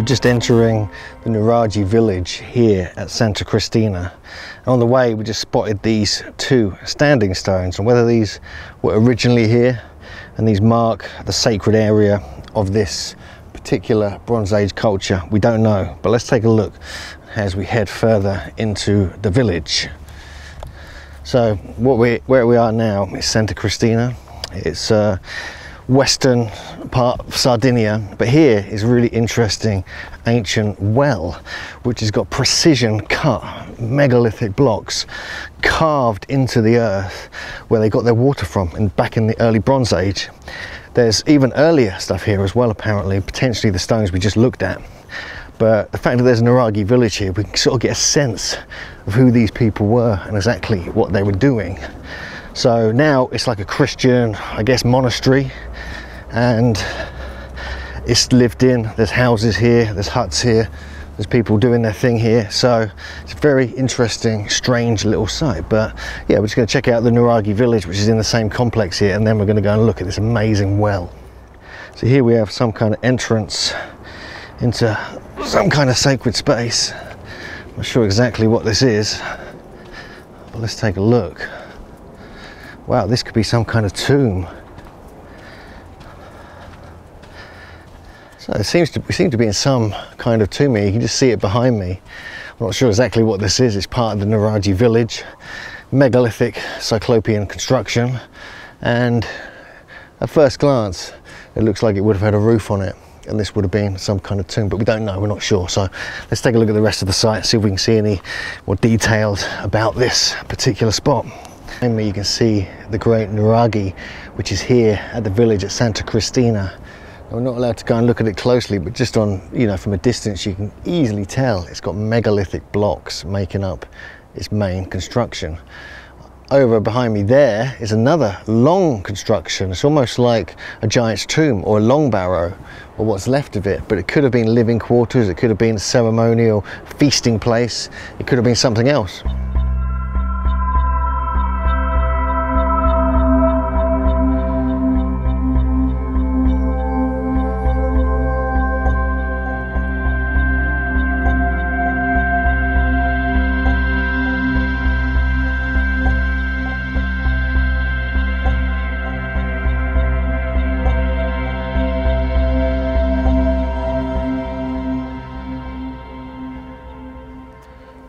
just entering the Nuragi village here at Santa Cristina. And on the way we just spotted these two standing stones, and whether these were originally here and these mark the sacred area of this particular Bronze Age culture, we don't know. But let's take a look as we head further into the village. So where we are now is Santa Cristina. It's western part of Sardinia, but here is really interesting ancient well which has got precision cut megalithic blocks carved into the earth where they got their water from, and back in the early Bronze Age. There's even earlier stuff here as well, apparently, potentially the stones we just looked at. But the fact that there's a Nuragi village here, we can sort of get a sense of who these people were and exactly what they were doing. So now it's like a Christian, I guess, monastery, and it's lived in. There's houses here, there's huts here, there's people doing their thing here. So it's a very interesting, strange little site. But yeah, we're just going to check out the Nuragi village, which is in the same complex here, and then we're going to go and look at this amazing well. So here we have some kind of entrance into some kind of sacred space. I'm not sure exactly what this is, but let's take a look. Wow, this could be some kind of tomb. So we seem to be in some kind of tomb here. You can just see it behind me. I'm not sure exactly what this is. It's part of the Nuragi village. Megalithic cyclopean construction, and at first glance it looks like it would have had a roof on it, and this would have been some kind of tomb, but we don't know, we're not sure. So let's take a look at the rest of the site, see if we can see any more details about this particular spot. Behind me you can see the great Nuragi, which is here at the village at Santa Cristina. We're not allowed to go and look at it closely, but just on, from a distance you can easily tell it's got megalithic blocks making up its main construction. Over behind me there is another long construction. It's almost like a giant's tomb or a long barrow, or what's left of it, but it could have been living quarters, it could have been a ceremonial feasting place, it could have been something else.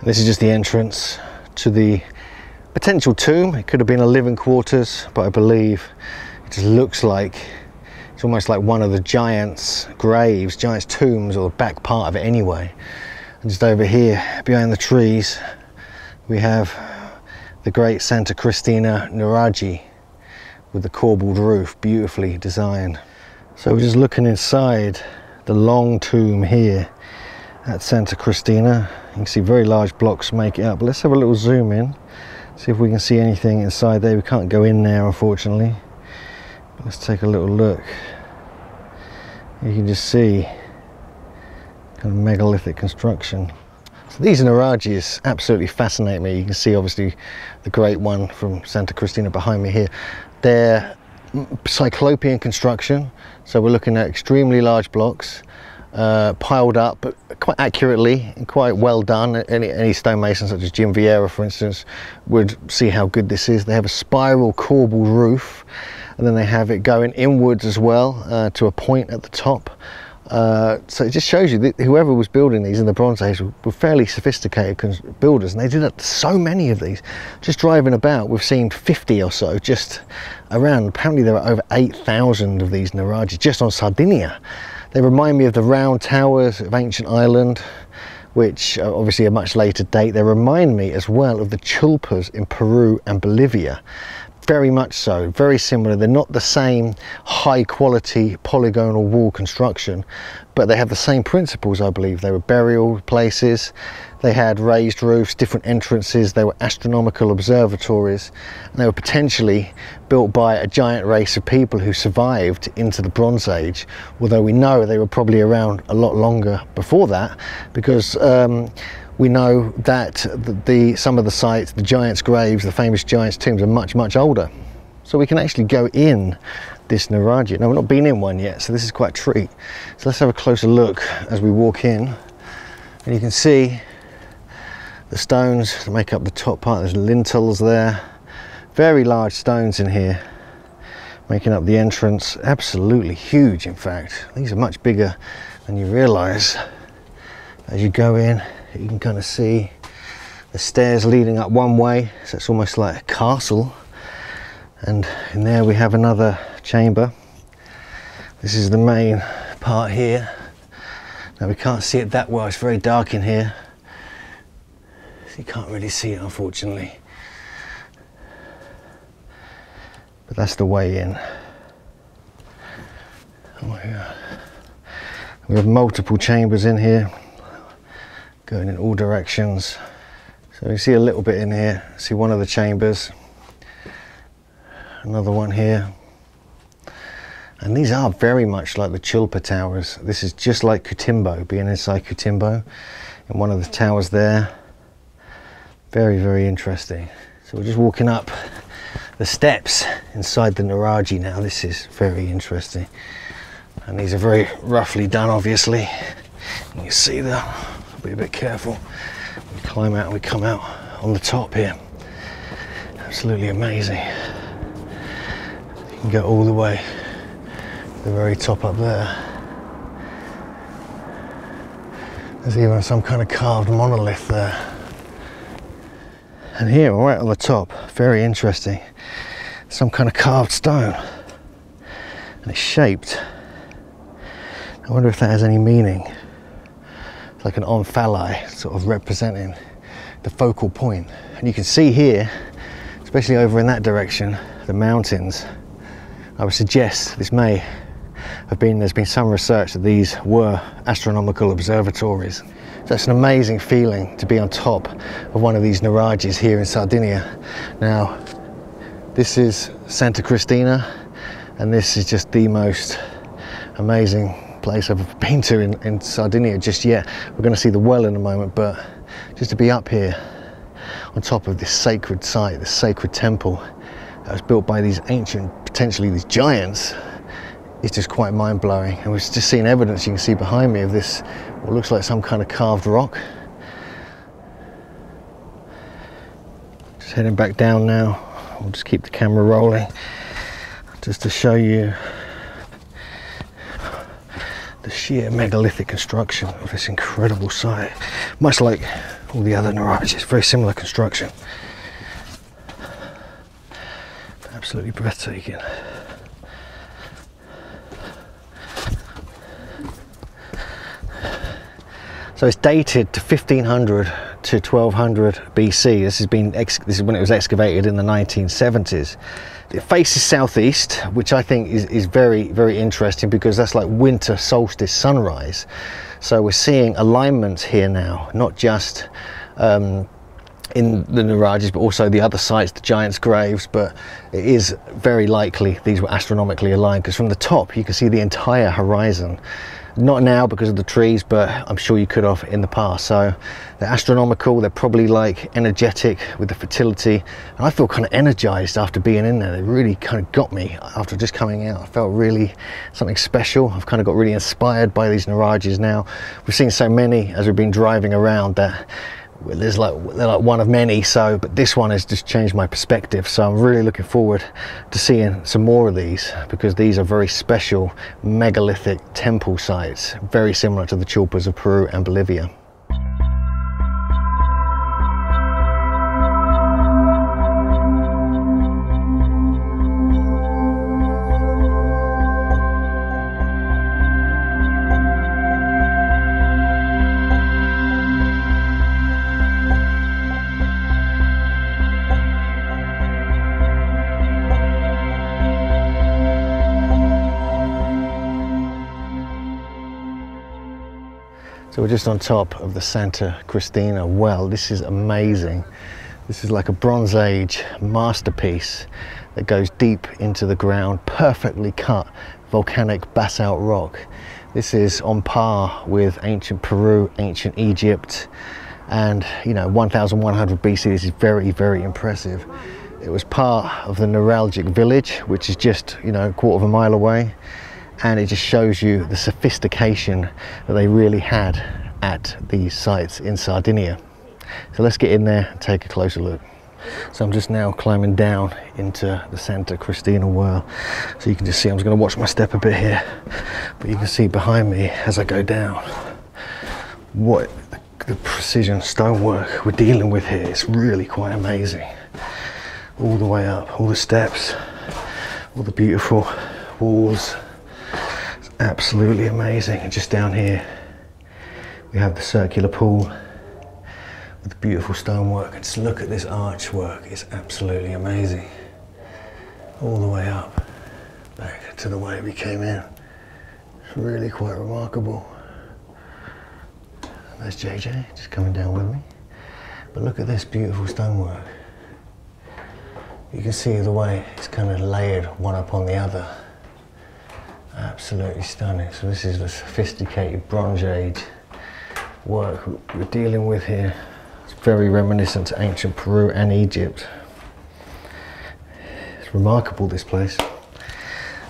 This is just the entrance to the potential tomb. It could have been a living quarters, but I believe it just looks like it's almost like one of the giants' graves, giants' tombs, or the back part of it anyway. And just over here, behind the trees, we have the great Santa Cristina Nuragic with the corbelled roof, beautifully designed. So we're just looking inside the long tomb here at Santa Cristina. You can see very large blocks make it up. But let's have a little zoom in, see if we can see anything inside there. We can't go in there, unfortunately. But let's take a little look. You can just see kind of megalithic construction. So these Nuragics absolutely fascinate me. You can see obviously the great one from Santa Cristina behind me here. They're cyclopean construction, so we're looking at extremely large blocks piled up quite accurately and quite well done. Any stonemason such as Jim Vieira, for instance, would see how good this is. They have a spiral corbelled roof, and then they have it going inwards as well to a point at the top. So it just shows you that whoever was building these in the Bronze Age were fairly sophisticated builders, and they did so many of these. Just driving about, we've seen 50 or so just around. Apparently there are over 8,000 of these Nuragi just on Sardinia. They remind me of the round towers of ancient Ireland, which are obviously a much later date. They remind me as well of the chulpas in Peru and Bolivia. Very much so, very similar. They're not the same high quality polygonal wall construction, but they have the same principles, I believe. They were burial places, they had raised roofs, different entrances, they were astronomical observatories, and they were potentially built by a giant race of people who survived into the Bronze Age, although we know they were probably around a lot longer before that, because we know that some of the sites, the giants' graves, the famous giants' tombs, are much, much older. So we can actually go in this Nuragi. Now, we've not been in one yet, so this is quite a treat. So let's have a closer look as we walk in, and you can see the stones that make up the top part. There's lintels there, very large stones in here making up the entrance. Absolutely huge, in fact. These are much bigger than you realize. As you go in, you can kind of see the stairs leading up one way, so it's almost like a castle. And in there we have another chamber. This is the main part here. Now we can't see it that well, it's very dark in here, so you can't really see it, unfortunately. But that's the way in. Oh my God. We have multiple chambers in here, going in all directions. So you see a little bit in here. See one of the chambers, another one here. And these are very much like the Chulpa towers. This is just like Kutimbo, being inside Kutimbo, in one of the towers there. Very, very interesting. So we're just walking up the steps inside the Nuragi now. This is very interesting. And these are very roughly done, obviously. You can see that. Be a bit careful. We climb out and we come out on the top here. Absolutely amazing. You can go all the way to the very top up there. There's even some kind of carved monolith there. And here, right on the top, very interesting, some kind of carved stone, and it's shaped. I wonder if that has any meaning. It's like an omphalos, sort of representing the focal point. And you can see here, especially over in that direction, the mountains. I would suggest this may have been, there's been some research that these were astronomical observatories. So it's an amazing feeling to be on top of one of these Nuragis here in Sardinia. Now, this is Santa Cristina, and this is just the most amazing place I've ever been to in Sardinia just yet. We're going to see the well in a moment, but just to be up here on top of this sacred site, this sacred temple that was built by these ancient, potentially these giants, it's just quite mind-blowing. And we've just seen evidence, you can see behind me, of this, what looks like some kind of carved rock. Just heading back down now. We'll just keep the camera rolling just to show you the sheer megalithic construction of this incredible site. Much like all the other Nuragics, very similar construction. Absolutely breathtaking. So it's dated to 1500 to 1200 BC. This is when it was excavated in the 1970s. It faces southeast, which I think is very, very interesting, because that's like winter solstice sunrise. So we're seeing alignments here now, not just in the Nuragis, but also the other sites, the giants' graves. But it is very likely these were astronomically aligned, because from the top you can see the entire horizon. Not now because of the trees, but I'm sure you could have in the past. So they're astronomical, they're probably like energetic with the fertility. And I feel kind of energized after being in there. They really kind of got me after just coming out. I felt really something special. I've kind of got really inspired by these Nuragis now. We've seen so many as we've been driving around that they're like one of many, but this one has just changed my perspective. So I'm really looking forward to seeing some more of these, because these are very special megalithic temple sites, very similar to the Chulpas of Peru and Bolivia. So we're just on top of the Santa Cristina well. This is amazing. This is like a Bronze Age masterpiece that goes deep into the ground, perfectly cut volcanic basalt rock. This is on par with ancient Peru, ancient Egypt, and 1100 BC. This is very, very impressive. It was part of the Nuragic village, which is just, you know, a quarter of a mile away, and it just shows you the sophistication that they really had at these sites in Sardinia. So let's get in there and take a closer look. So I'm just now climbing down into the Santa Cristina well. So you can just see, I'm just going to watch my step a bit here, but you can see behind me as I go down what the precision stonework we're dealing with here. It's really quite amazing. All the way up, all the steps, all the beautiful walls. It's absolutely amazing. And just down here we have the circular pool with the beautiful stonework. And just look at this archwork, it's absolutely amazing. All the way up, back to the way we came in. It's really quite remarkable. There's JJ just coming down with me. But look at this beautiful stonework. You can see the way it's kind of layered one upon the other. Absolutely stunning. So this is the sophisticated Bronze Age work we're dealing with here. It's very reminiscent to ancient Peru and Egypt. It's remarkable, this place.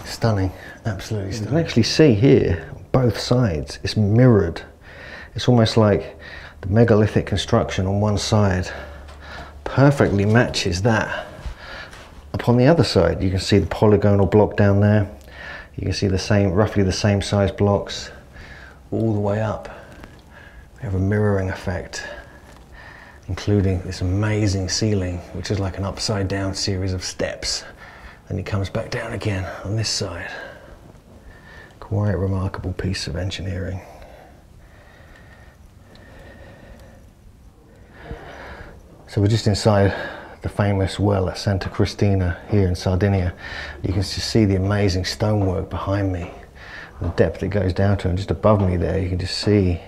Stunning, absolutely stunning. You can actually see here, on both sides, it's mirrored. It's almost like the megalithic construction on one side perfectly matches that. Upon the other side, you can see the polygonal block down there. You can see the same, roughly the same size blocks all the way up. We have a mirroring effect, including this amazing ceiling, which is like an upside down series of steps. Then it comes back down again on this side. Quite a remarkable piece of engineering. So we're just inside the famous well at Santa Cristina here in Sardinia. You can just see the amazing stonework behind me, the depth it goes down to, and just above me there you can just see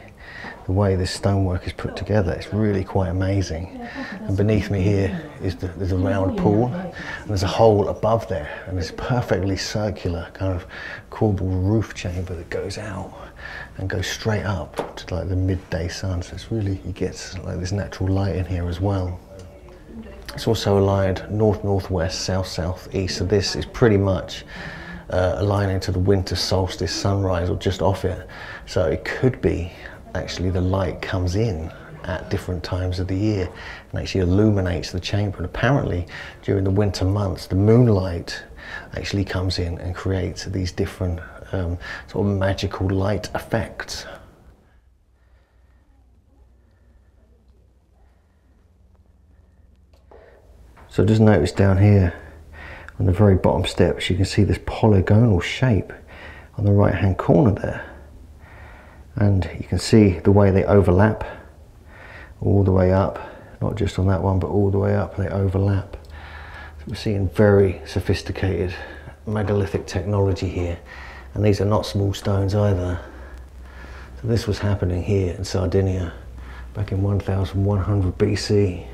the way this stonework is put together. It's really quite amazing. And beneath me here is there's a round pool, and there's a hole above there, and it's perfectly circular kind of corbelled roof chamber that goes out and goes straight up to like the midday sun. So it's really, you get like this natural light in here as well. It's also aligned north-northwest, south-southeast, so this is pretty much aligning to the winter solstice sunrise or just off it. So it could be actually the light comes in at different times of the year and actually illuminates the chamber. And apparently during the winter months, the moonlight actually comes in and creates these different sort of magical light effects. So just notice down here on the very bottom steps, you can see this polygonal shape on the right hand corner there. And you can see the way they overlap all the way up, not just on that one, but all the way up, they overlap. So we're seeing very sophisticated megalithic technology here. And these are not small stones either. So this was happening here in Sardinia back in 1100 BC.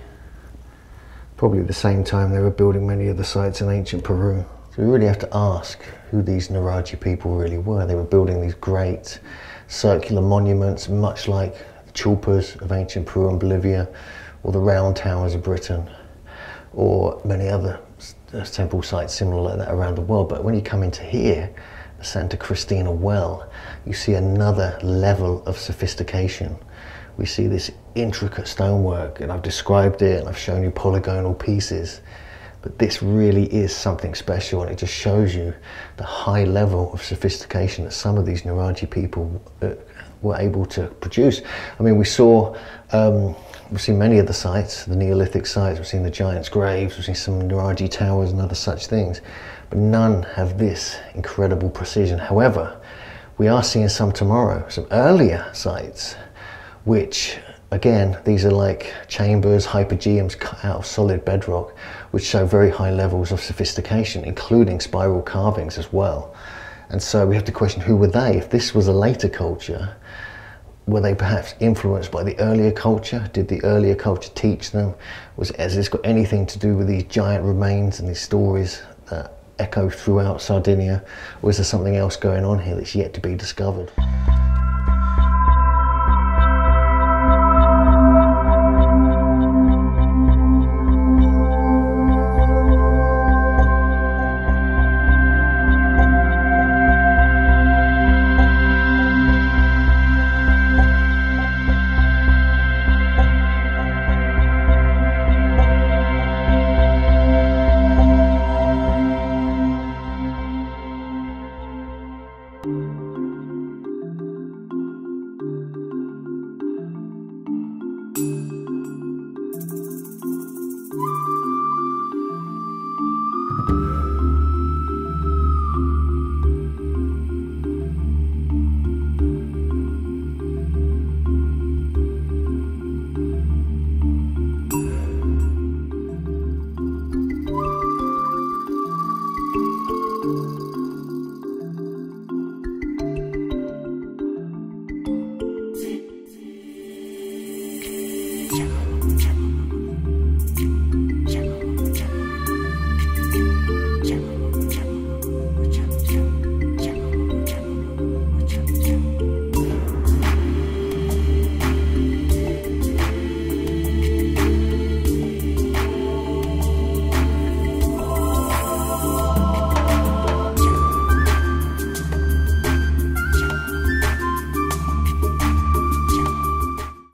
Probably the same time they were building many of the sites in ancient Peru. So we really have to ask who these Nuragi people really were. They were building these great circular monuments, much like the chulpas of ancient Peru and Bolivia, or the round towers of Britain, or many other temple sites similar like that around the world. But when you come into here, the Santa Cristina well, you see another level of sophistication. We see this intricate stonework, and I've described it and I've shown you polygonal pieces, but this really is something special, and it just shows you the high level of sophistication that some of these Nuragi people were able to produce. I mean, we've seen many of the sites, the Neolithic sites, we've seen the giants' graves, we've seen some Nuragi towers and other such things, but none have this incredible precision. However, we are seeing some tomorrow, some earlier sites, which again, these are like chambers, hypogeums cut out of solid bedrock, which show very high levels of sophistication, including spiral carvings as well. And so we have to question, who were they? If this was a later culture, were they perhaps influenced by the earlier culture? Did the earlier culture teach them? Has this got anything to do with these giant remains and these stories that echo throughout Sardinia? Or is there something else going on here that's yet to be discovered?